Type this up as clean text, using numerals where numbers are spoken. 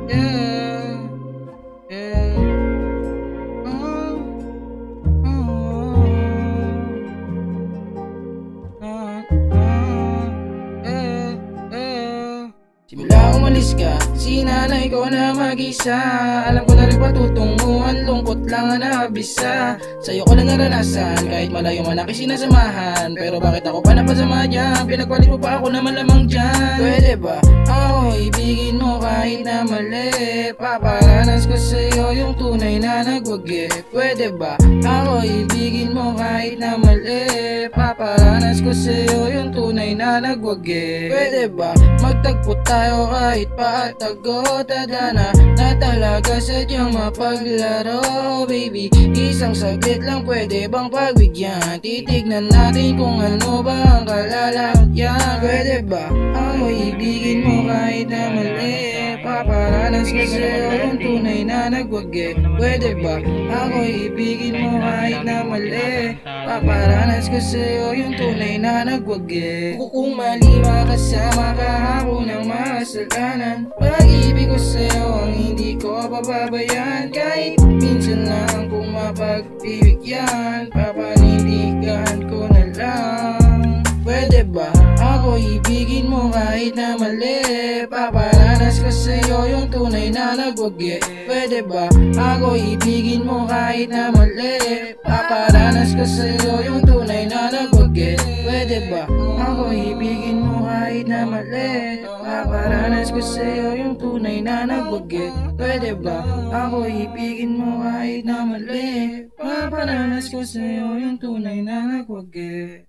Yeah, yeah. Oh, yeah, yeah. Simula umalis ka, sinanay ko na mag-isa. Alam ko na rin patutunguhan, lungkot lang ang nabisa. Sa'yo ko na naranasan, kahit malayo man aking sinasamahan. Pero bakit ako pa napasama dyan? Pinagpalit mo pa ako na malamang dyan. Pwede ba ako ibigin mo kahit na mali? Paparanas ko sa'yo yung tunay na nagwagi. Pwede ba ako ibigin mo kahit na mali? Paparanas ko sa'yo yung tunay na nagwagi. Pwede ba magtagpo tayo kahit patago? Tadhana na talaga sadyang mapaglaro. Baby, isang saglit lang pwede bang pagbigyan? Titignan natin kung ano ba ang kalalagyan. Pwede ba ako ibigin mo kahit na mali? Paparanas ko sa'yo yung tunay na nagwagi. Pwede ba ako ibigin mo kahit na mali? Paparanas ko sa'yo yung tunay na nagwagi. Kung mali makasama ka ako ng makasalanan, pag-ibig ko sa'yo ang hindi ko pababayaan. Kahit minsan lang kung mapagbibigyan, papanindigan ko na lang. Pwede ba ako ibigin mo kahit na mali? Paparanas ko sa'yo yung tunay na nagwagi. Pwede ba ako ibigin mo kahit na mali? Paparanas ko sa'yo yung tunay na nagwagi. Pwede ba ako ibigin mo kahit na mali? Paparanas ko sa'yo yung tunay na nagwagi. Pwede ba ako ibigin mo kahit na mali? Paparanas ko sa'yo yung tunay na nagwagi.